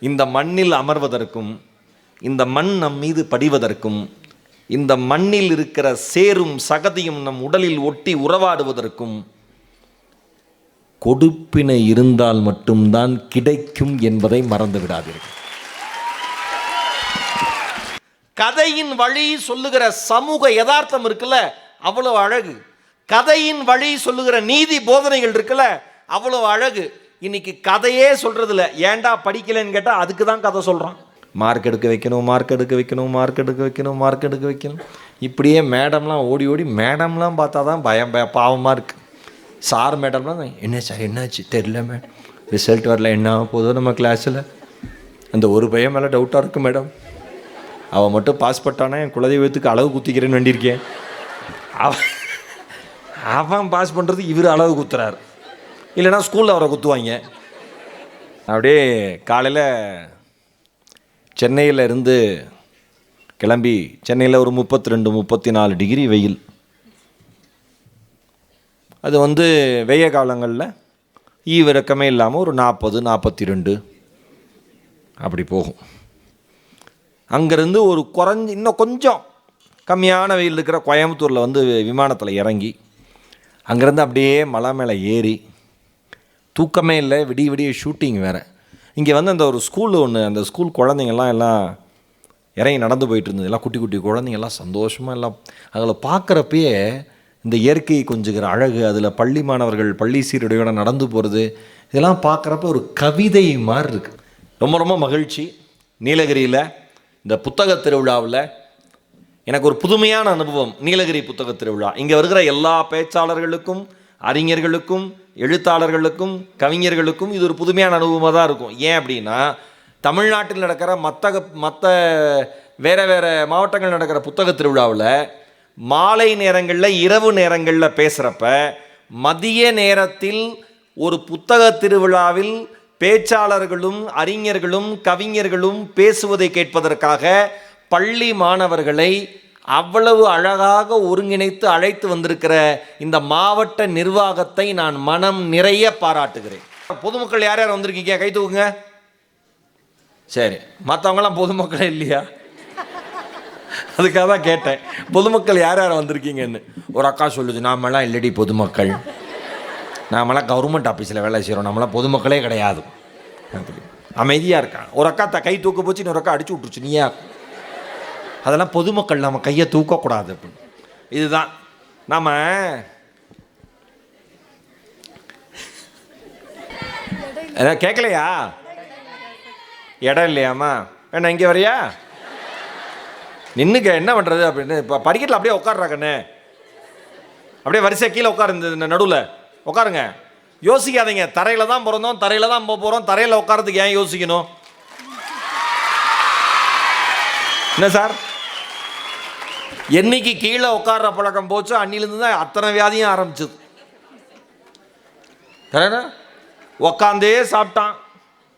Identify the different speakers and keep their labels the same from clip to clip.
Speaker 1: இந்த மண்ணில் அமர்வதற்கும், இந்த மண் நம் மீது படிவதற்கும், இந்த மண்ணில் இருக்கிற சேரும் சகதியும் நம் உடலில் ஒட்டி உறவாடுவதற்கும் கொடுப்பினை இருந்தால் மட்டும்தான் கிடைக்கும் என்பதை மறந்து விடாதீர்கள். கதையின் வழி சொல்லுகிற சமூக யதார்த்தம் இருக்குல்ல, அவ்வளவு அழகு. கதையின் வழி சொல்லுகிற நீதி போதனைகள் இருக்குல்ல, அவ்வளவு அழகு. இன்னைக்கு கதையே சொல்றதில்ல. ஏன்டா படிக்கலன்னு கேட்டால் அதுக்கு தான் கதை சொல்கிறான். மார்க் எடுக்க வைக்கணும், மார்க் எடுக்க வைக்கணும், மார்க் எடுக்க வைக்கணும், மார்க் எடுக்க வைக்கணும். இப்படியே மேடம்லாம் ஓடி ஓடி மேடம்லாம் பார்த்தா தான் பாவமாக இருக்குது. சார் மேடம்லாம் என்ன சார் என்னாச்சு தெரியல மேடம், ரிசல்ட் வரல, என்ன ஆக போதோ நம்ம கிளாஸில், அந்த ஒரு பையன் மேலே டவுட்டாக இருக்குது மேடம், அவன் மட்டும் பாஸ் பட்டானா என் குலதெய்வத்துக்கு அளவு குத்திக்கிறேன்னு வேண்டியிருக்கேன். அவன் பாஸ் பண்ணுறது இவர் அளவு குத்துறாரு, இல்லைனா ஸ்கூலில் அவரை குத்துவாங்க. அப்படியே காலையில் சென்னையில் இருந்து கிளம்பி, சென்னையில் ஒரு 32-34 டிகிரி வெயில். அது வெய்ய காலங்களில் ஈவிரக்கமே இல்லாமல் ஒரு 40-42 அப்படி போகும். அங்கேருந்து ஒரு இன்னும் கொஞ்சம் கம்மியான வெயில் இருக்கிற கோயம்புத்தூரில் விமானத்தில் இறங்கி அங்கேருந்து அப்படியே மலை மேலே ஏறி, தூக்கமே இல்லை, விடிய விடிய ஷூட்டிங் வேறு. இங்கே அந்த ஒரு ஸ்கூல் ஒன்று, அந்த ஸ்கூல் குழந்தைங்கள்லாம் எல்லாம் இறங்கி நடந்து போயிட்டு இருந்தது. எல்லாம் குட்டி குட்டி குழந்தைங்கள்லாம் சந்தோஷமாக எல்லாம் அதில் பார்க்குறப்பயே இந்த இயற்கை கொஞ்சுகிற அழகு, அதில் பள்ளி மாணவர்கள் பள்ளி சீருடையோட நடந்து போகிறது, இதெல்லாம் பார்க்குறப்ப ஒரு கவிதை மாதிரி இருக்குது. ரொம்ப ரொம்ப மகிழ்ச்சி. நீலகிரியில் இந்த புத்தக திருவிழாவில் எனக்கு ஒரு புதுமையான அனுபவம். நீலகிரி புத்தக திருவிழா, இங்கே வருகிற எல்லா பேச்சாளர்களுக்கும், அறிஞர்களுக்கும், எழுத்தாளர்களுக்கும், கவிஞர்களுக்கும் இது ஒரு புதுமையான அனுபவமாக தான் இருக்கும். ஏன் அப்படின்னா, தமிழ்நாட்டில் நடக்கிற மற்ற வேறு மாவட்டங்கள் நடக்கிற புத்தக திருவிழாவில் மாலை நேரங்களில், இரவு நேரங்களில் பேசுகிறப்ப, மதிய நேரத்தில் ஒரு புத்தக திருவிழாவில் பேச்சாளர்களும் அறிஞர்களும் கவிஞர்களும் பேசுவதை கேட்பதற்காக பள்ளி மாணவர்களை அவ்வளவு அழகாக ஒருங்கிணைத்து அழைத்து வந்திருக்கிற இந்த மாவட்ட நிர்வாகத்தை நான் மனம் நிறைய பாராட்டுகிறேன். பொதுமக்கள் யார் யார் வந்திருக்கீங்க கை தூக்குங்க. சரி, மற்றவங்களாம் பொதுமக்களே இல்லையா? அதுக்காக தான் கேட்டேன், பொதுமக்கள் யார் யார் வந்திருக்கீங்கன்னு. ஒரு அக்கா சொல்லுது, நாமெல்லாம் இல்லடி பொதுமக்கள், நாமெல்லாம் கவர்மெண்ட் ஆஃபீஸில் வேலை செய்கிறோம், நம்மளாம் பொதுமக்களே கிடையாது. அப்படி அமைதியாக இருக்கான். ஒரு அக்கா கை தூக்க போச்சு, இன்னொரு அக்கா அடிச்சு விட்டுருச்சு, நீயா அதெல்லாம் பொதுமக்கள், நம்ம கையை தூக்கக்கூடாது அப்படின்னு. இதுதான் நாம் கேட்கலையா? இடம் இல்லையாம்மா, வேணா இங்கே வரையா நின்றுக்க, என்ன பண்ணுறது அப்படின்னு. இப்போ படிக்கட்டில் அப்படியே உட்காடுறாங்கண்ணே, அப்படியே வரிசை கீழே உட்காரு, இந்த நடுவில் உட்காருங்க. யோசிக்காதீங்க, தரையில் தான் பிறந்தோம், தரையில் தான் போக போகிறோம், தரையில் உட்காரத்துக்கு ஏன் யோசிக்கணும்? என்ன சார், என்னைக்கு கீழே உட்கார்ற பழக்கம் போச்சோ அன்னிலிருந்து தான் அத்தனை வியாதியும் ஆரம்பிச்சது. கரெக்டா? உக்காந்தே சாப்பிட்டான்,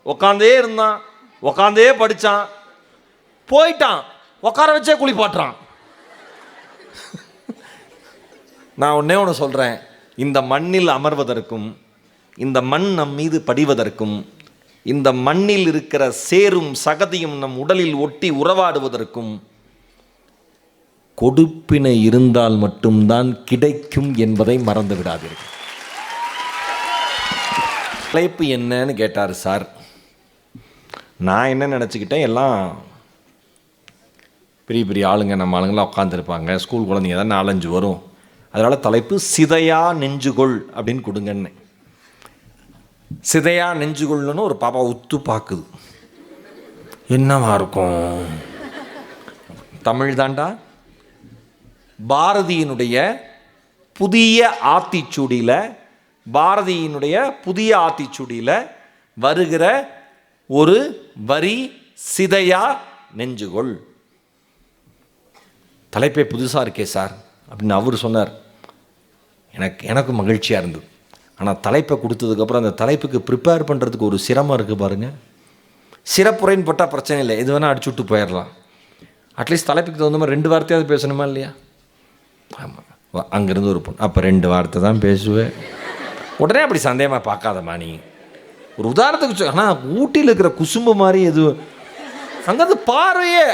Speaker 1: உக்காந்தே இருந்தான், உக்காந்தே படித்தான், போயிட்டான், உட்கார வச்சே குளிப்பாட்டுறான். நான் ஒன்று சொல்கிறேன், இந்த மண்ணில் அமர்வதற்கும், இந்த மண் நம் மீது படிவதற்கும், இந்த மண்ணில் இருக்கிற சேரும் சகதியும் நம் உடலில் ஒட்டி உறவாடுவதற்கும் கொடுப்பினை இருந்தால் மட்டும்தான் கிடைக்கும் என்பதை மறந்து விடாதீர்கள். தலைப்பு என்னன்னு கேட்டார் சார். நான் என்ன நினச்சிக்கிட்டேன், எல்லாம் பெரிய பெரிய ஆளுங்க, நம்ம ஆளுங்களாம் உட்காந்துருப்பாங்க, ஸ்கூல் குழந்தைங்க தான் 4-5 வரும், அதனால் தலைப்பு சிதையா நெஞ்சுகொள் அப்படின்னு கொடுங்கன்னு. சிதையா நெஞ்சுகொள்னு ஒரு பாப்பா உத்து பார்க்குது, என்னவா இருக்கும்? தமிழ் தாண்டா. பாரதியினுடைய புதிய ஆத்திச்சூடியில் வருகிற ஒரு வரி சிதையா நெஞ்சுகொள். தலைப்பே புதுசாக இருக்கே சார் அப்படின்னு அவர் சொன்னார். எனக்கு மகிழ்ச்சியாக இருந்தது. ஆனால் தலைப்பை கொடுத்ததுக்கப்புறம் அந்த தலைப்புக்கு ப்ரிப்பேர் பண்ணுறதுக்கு ஒரு சிரமம் இருக்குது பாருங்கள். சிறப்புரைன்னு போட்டால் பிரச்சனை இல்லை, எது வேணால் அடிச்சு விட்டு போயிடலாம். அட்லீஸ்ட் தலைப்புக்கு தகுந்த மாதிரி 2 வார்த்தையாவது பேசணுமா இல்லையா? ஆமாம், அங்கேருந்து ஒரு பொண்ணு, அப்போ 2 வார்த்தை தான் பேசுவேன். உடனே அப்படி சந்தேகமாக பார்க்காதம்மா நீ, ஒரு உதாரணத்துக்கு ஆனால் ஊட்டியில் இருக்கிற குசும்பு மாதிரி எதுவும் அங்கேருந்து பார்வையே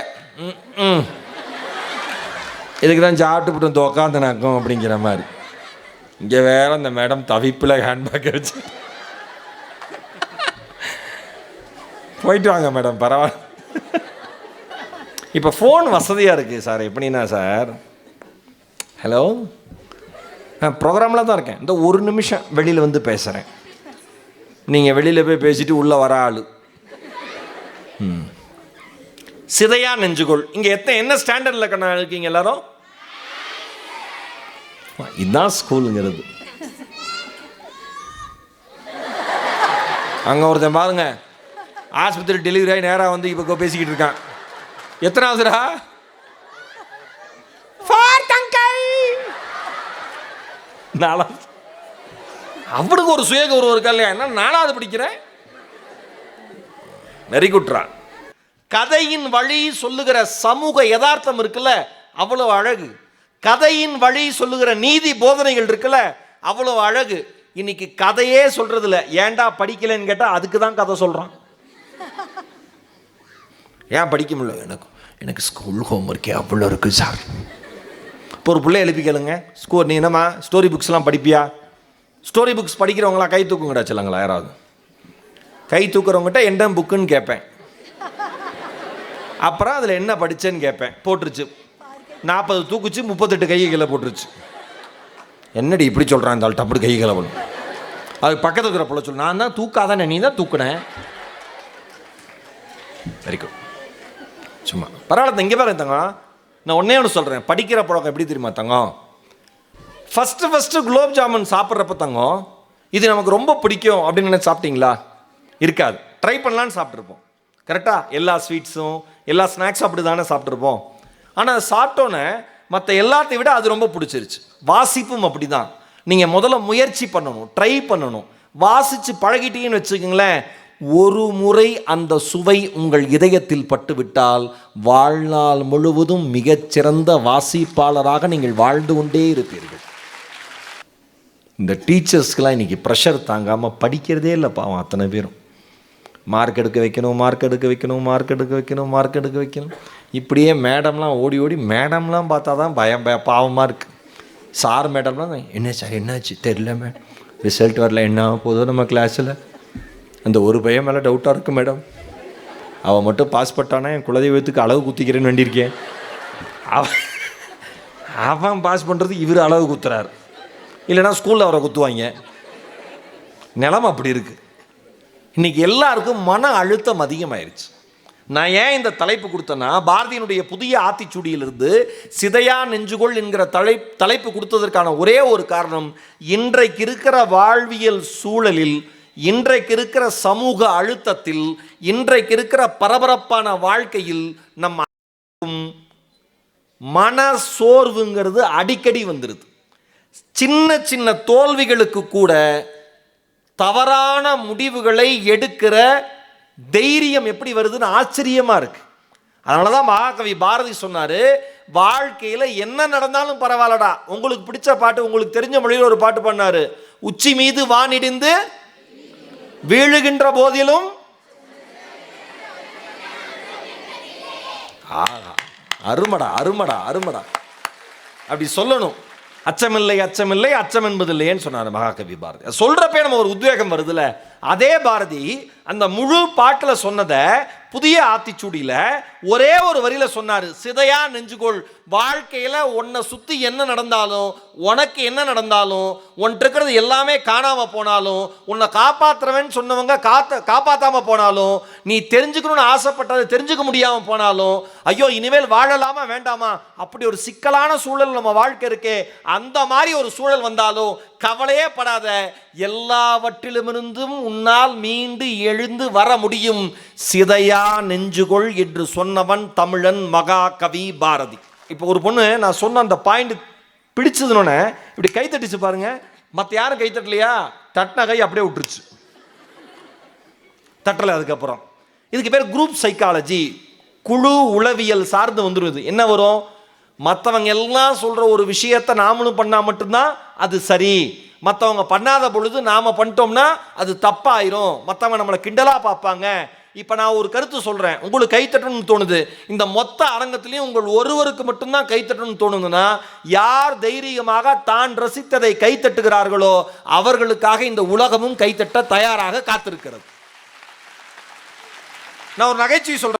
Speaker 1: இதுக்கு தான் சாப்பிட்டு வந்து உக்காந்து நக்கம் அப்படிங்கிற மாதிரி. இங்கே வேற அந்த மேடம் தவிப்பில் ஹேண்ட்பேக் வச்சு போயிட்டு வாங்க மேடம் பரவாயில்ல. இப்போ ஃபோன் வசதியாக இருக்குது சார். எப்படின்னா சார், ஹலோ ப்ரோக்ராமில் தான் இருக்கேன், இந்த ஒரு நிமிஷம் வெளியில் வந்து பேசுகிறேன், நீங்கள் வெளியில் போய் பேசிட்டு உள்ளே வர ஆள். சிதையா நெஞ்சுகொள். இங்கே என்ன ஸ்டாண்டர்டில் இருக்கீங்க எல்லாரும்? இதுதான் ஸ்கூலுங்கிறது. அங்கே ஒருத்தன் பாருங்க, ஆஸ்பத்திரி டெலிவரி ஆகி நேராக வந்து இப்போ பேசிக்கிட்டு இருக்கான். எத்தனாவதுரா? அவனுக்கு ஒரு சுய கௌரவம் இருக்கா இல்லையா? என்ன 4வது படிக்கிறேன். வெரி குட்ரா. கதையின் வழி சொல்லுகிற சமூக யதார்த்தம் இருக்குல்ல, அவ்வளவு அழகு. கதையின் வழி சொல்லுகிற நீதி போதனைகள் இருக்குல்ல, அவ்வளவு அழகு. இன்னைக்கு கதையே சொல்றது இல்லை. ஏன்டா படிக்கலன்னு கேட்டால் அதுக்கு தான் கதை சொல்கிறான். ஏன் படிக்க முடியல? எனக்கு ஸ்கூல் ஹோம் ஒர்க்கே அவ்வளோ இருக்குது சார். இப்போ ஒரு பிள்ளை எழுப்பி கேளுங்க, ஸ்கூல் நீ என்னம்மா ஸ்டோரி புக்ஸ்லாம் படிப்பியா? ஸ்டோரி புக்ஸ் படிக்கிறவங்களா கை தூக்குங்கடா சொல்லுங்களா. யாராவது கை தூக்குறவங்ககிட்ட என்ன புக்குன்னு கேட்பேன். அப்புறம் அதில் என்ன படித்தேன்னு கேட்பேன். போட்டுருச்சு 40 தூக்குச்சு, 38 கையை கீழே போட்டுருச்சு. என்னடி இப்படி சொல்கிறான் இந்த ஆள், டப்பு கை கீழே போடும். அது பக்கத்தில் இருக்கிற பிள்ளை சொல்லு, நான் தான் தூக்காதானே, நீ தான் தூக்குனேன். Very good. சும்மா பரவாயில்ல. இங்கே பாருங்க தங்கம், நான் ஒன்றே ஒன்று சொல்கிறேன். படிக்கிற பழக்கம் எப்படி தெரியுமா தங்கம்? ஃபஸ்ட்டு குலோப் ஜாமுன் சாப்பிட்றப்ப தங்கம், இது நமக்கு ரொம்ப பிடிக்கும் அப்படின்னு நினைச்சு சாப்பிட்டீங்களா? இருக்காது. ட்ரை பண்ணலான்னு சாப்பிட்ருப்போம். கரெக்டாக எல்லா ஸ்வீட்ஸும் எல்லா ஸ்நாக்ஸும் அப்படி தானே சாப்பிட்ருப்போம். ஆனால் அதை சாப்பிட்டோன்னே மற்ற எல்லாத்தையும் விட அது ரொம்ப பிடிச்சிருச்சு. வாசிப்பும் அப்படி தான். நீங்கள் முதல்ல முயற்சி பண்ணணும், ட்ரை பண்ணணும். வாசித்து பழகிட்டீங்கன்னு வச்சுக்கோங்களேன், ஒரு முறை அந்த சுவை உங்கள் இதயத்தில் பட்டுவிட்டால் வாழ்நாள் முழுவதும் மிகச்சிறந்த வாசிப்பாளராக நீங்கள் வாழ்ந்து கொண்டே இருப்பீர்கள். இந்த டீச்சர்ஸ்க்கெலாம் இன்றைக்கி ப்ரெஷர் தாங்காமல் படிக்கிறதே இல்லை பாவம். அத்தனை பேரும் மார்க் எடுக்க வைக்கணும். இப்படியே மேடம்லாம் ஓடி மேடம்லாம் பார்த்தா தான் பாவமாக இருக்குது. சார் மேடம்லாம் என்ன சார் என்னாச்சு தெரியல மேடம், ரிசல்ட் வரல, என்ன போதும் நம்ம கிளாஸில் அந்த ஒரு பையன் மேலே டவுட்டாக இருக்குது மேடம், அவன் மட்டும் பாஸ் பட்டானா என் குலதெய்வத்துக்கு அளவு குத்திக்கிறேன்னு வேண்டியிருக்கேன். அவன் பாஸ் பண்ணுறதுக்கு இவர் அளவு குத்துறாரு, இல்லைனா ஸ்கூலில் அவரை குத்துவாங்க. நிலைமை அப்படி இருக்குது. இன்றைக்கி எல்லாருக்கும் மன அழுத்தம் அதிகமாயிருச்சு. நான் ஏன் இந்த தலைப்பு கொடுத்தேன்னா, பாரதியினுடைய புதிய ஆத்திச்சூடியிலிருந்து சிதையா நெஞ்சுகொள் என்கிற தலைப்பு கொடுத்ததற்கான ஒரே ஒரு காரணம், இன்றைக்கு இருக்கிற வாழ்வியல் சூழலில், இன்றைக்கு இருக்கிற சமூக அழுத்தத்தில், இன்றைக்கு இருக்கிற பரபரப்பான வாழ்க்கையில் நம்ம மன சோர்வுங்கிறது அடிக்கடி வந்துடுது. சின்ன தோல்விகளுக்கு கூட தவறான முடிவுகளை எடுக்கிற தைரியம் எப்படி வருதுன்னு ஆச்சரியமாக இருக்குது. அதனால தான் மகாகவி பாரதி சொன்னார், வாழ்க்கையில் என்ன நடந்தாலும் பரவாயில்லடா, உங்களுக்கு பிடிச்ச பாட்டு, உங்களுக்கு தெரிஞ்ச மொழியில் ஒரு பாட்டு பண்ணார். உச்சி மீது வானிடிந்து வீழுகின்ற போதிலும் அருமடா அப்படி சொல்லணும். அச்சமில்லை அச்சம் என்பதில்லையேன்னு சொன்னார் மகாகவி பாரதி. சொல்கிறப்பே நம்ம ஒரு உத்வேகம் வருதுல்ல. அதே பாரதி அந்த முழு பாட்டில் சொன்னதை புதிய ஆத்திச்சூடியில் ஒரே ஒரு வரியில் சொன்னார், சிதையா நெஞ்சுகொள். வாழ்க்கையில் உன்னை சுற்றி என்ன நடந்தாலும், உனக்கு என்ன நடந்தாலும், உன்ட்டு இருக்கிறது எல்லாமே காணாமல் போனாலும், உன்னை காப்பாற்றுறவன்னு சொன்னவங்க காப்பாற்றாமல் போனாலும், நீ தெரிஞ்சுக்கணும்னு ஆசைப்பட்டதை தெரிஞ்சுக்க முடியாமல் போனாலும், ஐயோ இனிமேல் வாழலாமா வேண்டாமா, அப்படி ஒரு சிக்கலான சூழல் நம்ம வாழ்க்கை இருக்கே, அந்த மாதிரி ஒரு சூழல் வந்தாலும் கவலையே படாத, எல்லாவற்றிலுமிருந்தும் உன்னால் மீண்டு எழுந்து வர முடியும், சிதையா நெஞ்சுகொள் என்று சொன்னவன் தமிழன் மகாகவி பாரதி. இப்போ ஒரு பொண்ணு நான் சொன்ன அந்த பாயிண்ட் பிடிச்சதுன்னு இப்படி கை தட்டிச்சு பாருங்க. மற்ற யாரும் கை தட்டலையா? தட்டின கை அப்படியே விட்டுருச்சு, தட்டலை. அதுக்கப்புறம் இதுக்கு பேர் குரூப் சைக்காலஜி, குழு உளவியல் சார்ந்து வந்துடுது. என்ன வரும்? மற்றவங்க எல்லாம் சொல்கிற ஒரு விஷயத்தை நாமளும் பண்ணால் மட்டும்தான் அது சரி, மற்றவங்க பண்ணாத பொழுது நாம் பண்ணிட்டோம்னா அது தப்பாயிரும், மற்றவங்க நம்மளை கிண்டலாக பார்ப்பாங்க. இப்போ நான் ஒரு கருத்து சொல்கிறேன், உங்களுக்கு கைத்தட்டணும்னு தோணுது, இந்த மொத்த அரங்கத்திலையும் உங்கள் ஒருவருக்கு மட்டும்தான் கைத்தட்டணும்னு தோணுதுன்னா, யார் தைரியமாக தான் ரசித்ததை கைத்தட்டுகிறார்களோ அவர்களுக்காக இந்த உலகமும் கைத்தட்ட தயாராக காத்திருக்கிறது. நான் ஒரு நகைச்சுவை சொல்கிறேன்.